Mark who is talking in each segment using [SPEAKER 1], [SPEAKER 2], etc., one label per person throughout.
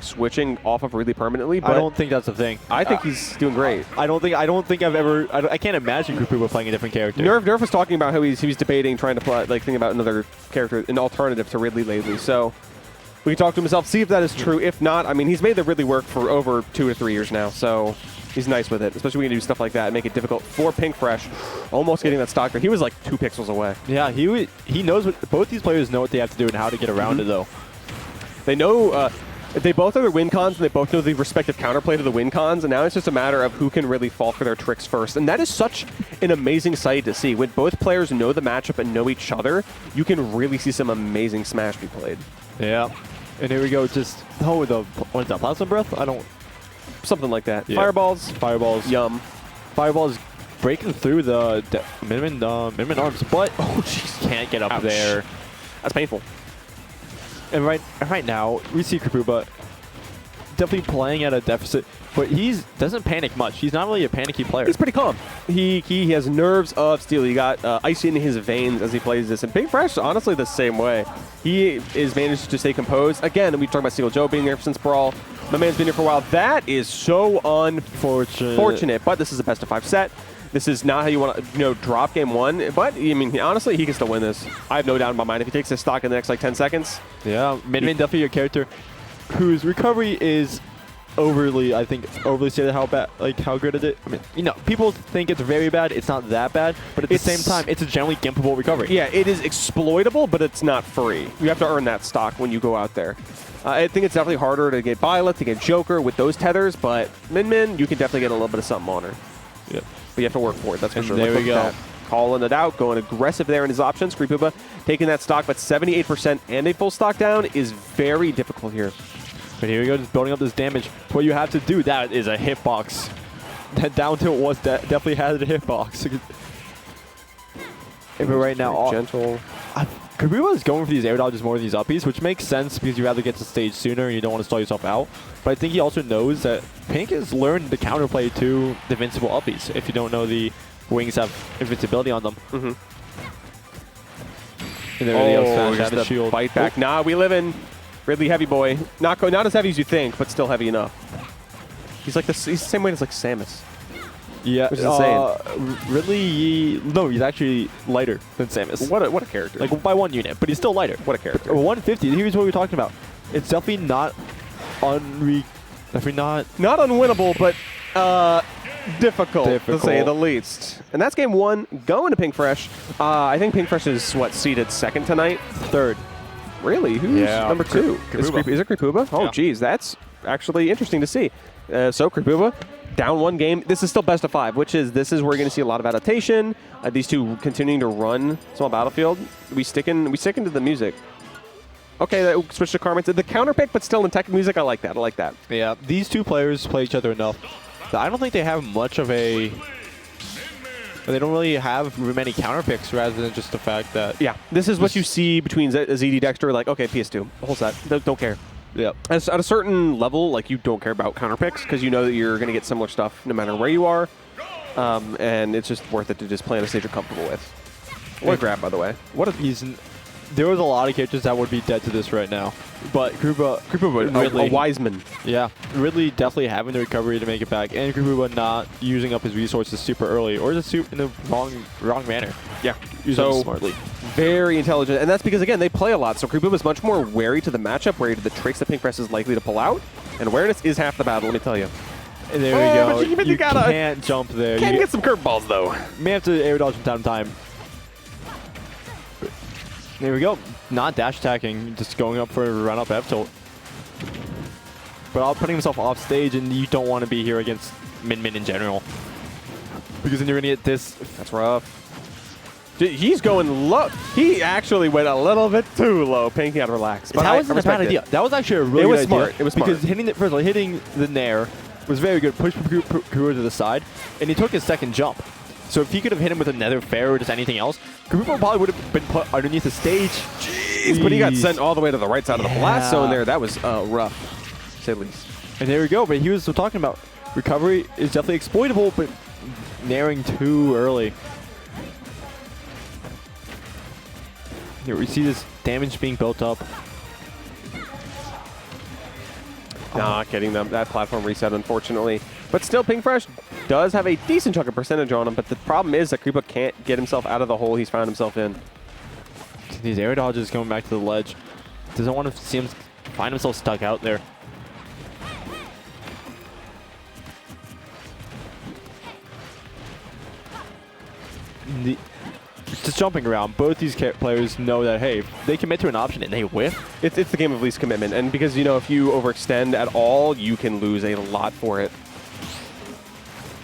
[SPEAKER 1] switching off of Ridley permanently. But
[SPEAKER 2] I don't think that's the thing.
[SPEAKER 1] I think he's doing great.
[SPEAKER 2] I don't think I've ever. I can't imagine Creepooba playing a different character.
[SPEAKER 1] Nerf was talking about how he was debating trying to play, think about another character, an alternative to Ridley lately. So we can talk to himself, see if that is true. If not, I mean, he's made the Ridley work for over 2 or 3 years now. So he's nice with it, especially when you do stuff like that and make it difficult for Pink Fresh. Almost getting that stock there. He was like 2 pixels away.
[SPEAKER 2] Yeah, he knows what both these players know what they have to do and how to get around it though.
[SPEAKER 1] They know. They both are their win cons, and they both know the respective counterplay to the win cons, and now it's just a matter of who can really fall for their tricks first. And that is such an amazing sight to see. When both players know the matchup and know each other, you can really see some amazing Smash be played.
[SPEAKER 2] Yeah. And here we go, just, what is that, Plasma Breath?
[SPEAKER 1] Something like that.
[SPEAKER 2] Yeah.
[SPEAKER 1] Fireballs. Yum.
[SPEAKER 2] Fireballs breaking through the Minmin arms, but, oh, jeez, can't get up
[SPEAKER 1] Ouch.
[SPEAKER 2] there.
[SPEAKER 1] That's painful.
[SPEAKER 2] And right now, we see Creepooba definitely playing at a deficit, but he doesn't panic much. He's not really a panicky player.
[SPEAKER 1] He's pretty calm. He has nerves of steel. He got ice in his veins as he plays this. And Pink Fresh, honestly, the same way. He is managed to stay composed. Again, we talked about Single Joe being there since Brawl. My man's been here for a while. That is so unfortunate. But this is a best of 5 set. This is not how you want to, drop game 1. But, I mean, honestly, he can still win this. I have no doubt in my mind. If he takes his stock in the next, 10 seconds.
[SPEAKER 2] Yeah, Minmin definitely a character whose recovery is overly stated how bad, how good is it? I mean, people think it's very bad. It's not that bad, but at the same time, it's a generally gimpable recovery.
[SPEAKER 1] Yeah, it is exploitable, but it's not free. You have to earn that stock when you go out there. I think it's definitely harder to get Violet, to get Joker with those tethers, but Min, you can definitely get a little bit of something on her.
[SPEAKER 2] Yep.
[SPEAKER 1] But you have to work for it, that's for sure.
[SPEAKER 2] There we go.
[SPEAKER 1] Calling it out, going aggressive there in his options. Creepooba taking that stock, but 78% and a full stock down is very difficult here.
[SPEAKER 2] But here we go, just building up this damage. What you have to do, that is a hitbox. That down tilt was definitely had a hitbox. But right now,
[SPEAKER 1] gentle.
[SPEAKER 2] Creepooba is going for these air dodges more than these uppies, which makes sense because you rather get to stage sooner and you don't want to stall yourself out. But I think he also knows that Pink has learned the counterplay to the invincible uppies. If you don't know, the wings have invincibility on them.
[SPEAKER 1] Mm-hmm.
[SPEAKER 2] And there
[SPEAKER 1] just the shield. Bite back. Oh. Nah, we live in Ridley heavy boy. Not as heavy as you think, but still heavy enough. He's he's the same weight as Samus.
[SPEAKER 2] Yeah,
[SPEAKER 1] which is insane.
[SPEAKER 2] Ridley, no, he's actually lighter than Samus.
[SPEAKER 1] What a character.
[SPEAKER 2] By 1 unit, but he's still lighter.
[SPEAKER 1] What a character.
[SPEAKER 2] 150. Here's what we're talking about. It's definitely not not
[SPEAKER 1] unwinnable, but difficult to say the least. And that's game 1 going to Pink Fresh. I think Pink Fresh is seeded second tonight.
[SPEAKER 2] Third.
[SPEAKER 1] Really? Who's number 2? Is it Creepooba? Oh, geez, that's actually interesting to see. So Creepooba down 1 game. This is still best of 5, this is where you're going to see a lot of adaptation. These two continuing to run small battlefield. We stick into the music. Okay, switch to Carmen. The counter pick, but still in tech music. I like that.
[SPEAKER 2] Yeah, these two players play each other enough that I don't think they have much of a. They don't really have many counter picks, rather than just the fact that.
[SPEAKER 1] Yeah, this is what you see between ZD Dexter. Okay, PS2, whole set. Don't care.
[SPEAKER 2] Yeah.
[SPEAKER 1] At a certain level, you don't care about counter picks because you know that you're going to get similar stuff no matter where you are, and it's just worth it to just play on a stage you're comfortable with. What a grab, by the way.
[SPEAKER 2] There was a lot of characters that would be dead to this right now, but Creepooba
[SPEAKER 1] Ridley, a wise man.
[SPEAKER 2] Yeah, Ridley definitely having the recovery to make it back, and Creepooba not using up his resources super early or just in the wrong manner.
[SPEAKER 1] Yeah,
[SPEAKER 2] using them smartly.
[SPEAKER 1] Very intelligent, and that's because again they play a lot. So Creepooba is much more wary to the matchup, wary to the tricks that Pink Fresh is likely to pull out, and awareness is half the battle. Let me tell you.
[SPEAKER 2] And there we go.
[SPEAKER 1] But you
[SPEAKER 2] can't jump there.
[SPEAKER 1] Can't get some curveballs though.
[SPEAKER 2] May have to air dodge from time to time. There we go. Not dash attacking, just going up for a run up F tilt. But putting himself off stage, and you don't want to be here against Min in general. Because then you're going to get this.
[SPEAKER 1] That's rough. He's going low. He actually went a little bit too low. Pink had to relax.
[SPEAKER 2] But that wasn't a bad idea. That was actually a really good idea.
[SPEAKER 1] It was smart.
[SPEAKER 2] Because hitting the nair was very good. Push Kuro to the side, and he took his second jump. So if he could have hit him with another fair or just anything else, Creepooba probably would have been put underneath the stage.
[SPEAKER 1] Jeez, but he got sent all the way to the right side of the blast zone there. That was rough, to say the least.
[SPEAKER 2] And there we go. But he was talking about recovery is definitely exploitable, but nairing too early. Here we see this damage being built up.
[SPEAKER 1] Not getting them that platform reset, unfortunately. But still, Pink Fresh does have a decent chunk of percentage on him, but the problem is that Creepooba can't get himself out of the hole he's found himself in.
[SPEAKER 2] These air dodges going back to the ledge. Doesn't want to see him find himself stuck out there. Just jumping around, both these players know that, hey, if they commit to an option and they whiff.
[SPEAKER 1] It's the game of least commitment, and because, you know, if you overextend at all, you can lose a lot for it.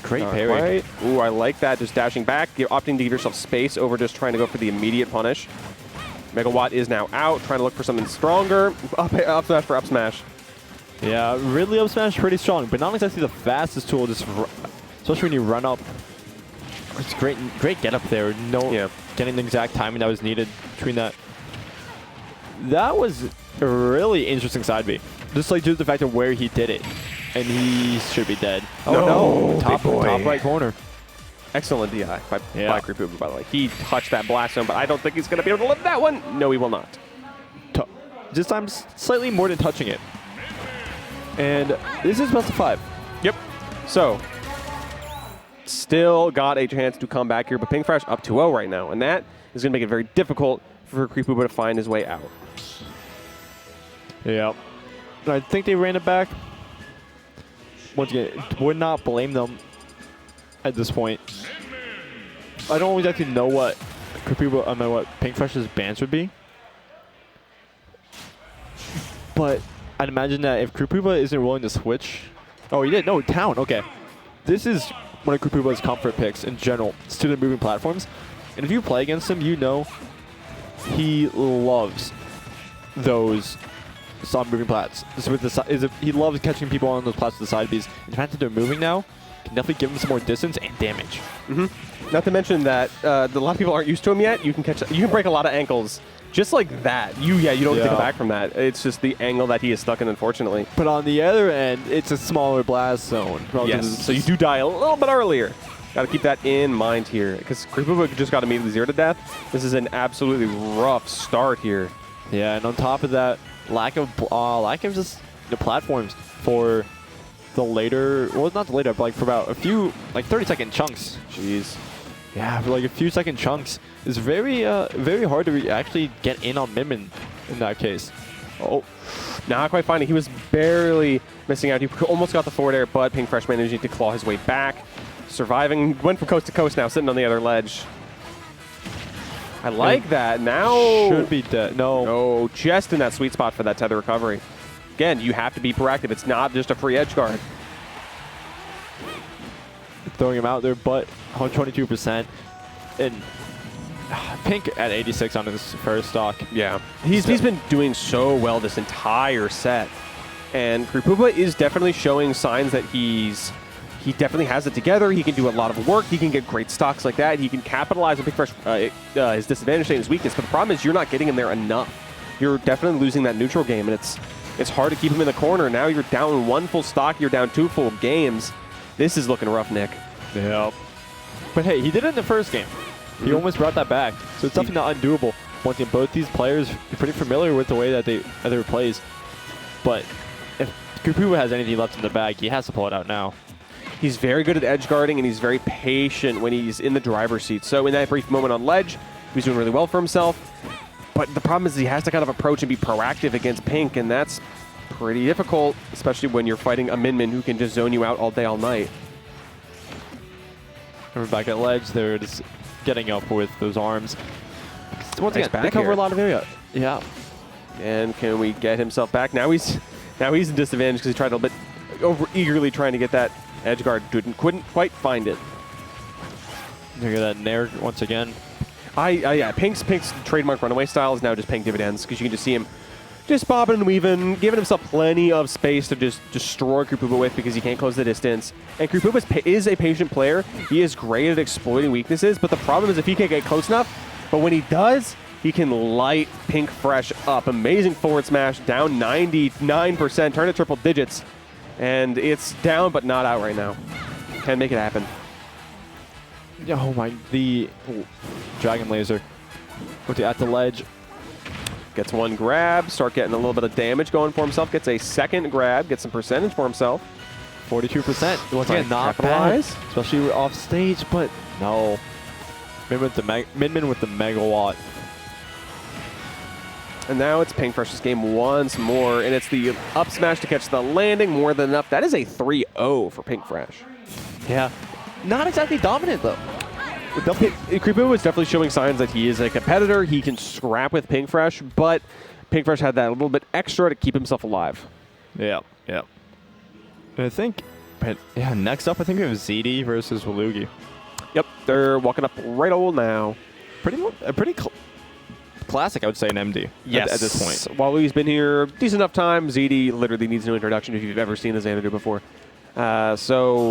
[SPEAKER 2] Great parry.
[SPEAKER 1] Right. Ooh, I like that. Just dashing back. You're opting to give yourself space over just trying to go for the immediate punish. Megawatt is now out, trying to look for something stronger. Up smash for up smash.
[SPEAKER 2] Yeah, Ridley up smash pretty strong, but not exactly the fastest tool, just especially when you run up. It's great get up there. Getting the exact timing that was needed between that. That was a really interesting side B. Just like due to the fact of where he did it. And he should be dead. Oh no, top right corner.
[SPEAKER 1] Excellent DI by Creepooba, by the way. He touched that blast zone, but I don't think he's going to be able to live that one. No, he will not.
[SPEAKER 2] This time slightly more than touching it. And this is best of 5.
[SPEAKER 1] Yep. So, still got a chance to come back here, but Pink Fresh up 2-0 right now, and that is going to make it very difficult for Creepooba to find his way out.
[SPEAKER 2] Yeah. I think they ran it back. Once again, would not blame them at this point. I don't exactly know what what Pink Fresh's bans would be. But I'd imagine that if Creepooba isn't willing to switch... Oh, he did? No, Town. Okay. This is one of Creepooba's comfort picks in general, student moving platforms. And if you play against him, you know he loves those soft moving plats. He loves catching people on those plats with the side Bs. And the fact that they're moving now can definitely give him some more distance and damage.
[SPEAKER 1] Not to mention that a lot of people aren't used to him yet. You can break a lot of ankles just like that. You don't get to come back from that. It's just the angle that he is stuck in, unfortunately.
[SPEAKER 2] But on the other end, it's a smaller blast zone.
[SPEAKER 1] Yes, so you do die a little bit earlier. Got to keep that in mind here, because Creepooba just got immediately 0 to death. This is an absolutely rough start here.
[SPEAKER 2] Yeah, and on top of that, lack of just the platforms for the later, well, not the later, but like for about a few, like 30-second chunks.
[SPEAKER 1] Jeez.
[SPEAKER 2] Yeah, for like a few second chunks. It's very hard to actually get in on Min in that case.
[SPEAKER 1] Oh, not quite finding. He was barely missing out. He almost got the forward air, but Pink Fresh managing to claw his way back. Surviving, went from coast to coast now, sitting on the other ledge. I like that. Now
[SPEAKER 2] should be dead.
[SPEAKER 1] No, just in that sweet spot for that tether recovery. Again, you have to be proactive. It's not just a free edge guard.
[SPEAKER 2] Throwing him out there, but 122%. And Pink at 86 on his first stock.
[SPEAKER 1] Yeah, he's been doing so well this entire set. And Creepooba is definitely showing signs that he definitely has it together. He can do a lot of work. He can get great stocks like that. He can capitalize on Pink Fresh, his disadvantage and his weakness. But the problem is you're not getting him there enough. You're definitely losing that neutral game, and it's hard to keep him in the corner. Now you're down 1 full stock. You're down 2 full games. This is looking rough, Nick.
[SPEAKER 2] Yep. But hey, he did it in the first game. He almost brought that back. So it's definitely not undoable. Once again, both these players are pretty familiar with the way that they plays. But if Creepooba has anything left in the bag, he has to pull it out now.
[SPEAKER 1] He's very good at edge guarding, and he's very patient when he's in the driver's seat. So in that brief moment on ledge, he's doing really well for himself. But the problem is he has to kind of approach and be proactive against Pink, and that's pretty difficult, especially when you're fighting a Min who can just zone you out all day, all night.
[SPEAKER 2] We're back at ledge. They're just getting up with those arms. Once again, they cover
[SPEAKER 1] here.
[SPEAKER 2] a lot of area. Yeah.
[SPEAKER 1] And can we get himself back? Now he's in disadvantage because he tried a bit eagerly trying to get that edge guard. Couldn't quite find it.
[SPEAKER 2] Look at that nair once again.
[SPEAKER 1] Yeah, Pink's trademark runaway style is now just paying dividends, because you can just see him just bobbing and weaving, giving himself plenty of space to just destroy Creepooba with, because he can't close the distance. And Creepooba is a patient player. He is great at exploiting weaknesses, but the problem is if he can't get close enough, but when he does, he can light Pink Fresh up. Amazing forward smash, down 99%, turn to triple digits. And it's down, but not out right now. Can make it happen.
[SPEAKER 2] Oh my, the Dragon Laser at the ledge.
[SPEAKER 1] Gets one grab, start getting a little bit of damage going for himself. Gets a second grab, gets some percentage for himself.
[SPEAKER 2] 42%. Once again, not bad,
[SPEAKER 1] Capitalize.
[SPEAKER 2] especially off stage, but no. Midman with the megawatt.
[SPEAKER 1] And now it's Pink Fresh's game once more, and it's the up smash to catch the landing, more than enough. That is a 3-0 for Pink Fresh.
[SPEAKER 2] Yeah. Not exactly dominant, though.
[SPEAKER 1] Creepooba was definitely showing signs that he is a competitor. He can scrap with Pink Fresh, but Pink Fresh had that little bit extra to keep himself alive.
[SPEAKER 2] Yeah, yeah. I think, yeah, next up, I think we have ZD versus Waluigi.
[SPEAKER 1] Yep, they're walking up right old now.
[SPEAKER 2] Pretty classic, I would say, in MD at this point.
[SPEAKER 1] Waluigi's been here decent enough time. ZD literally needs no introduction if you've ever seen the Xanadu before. So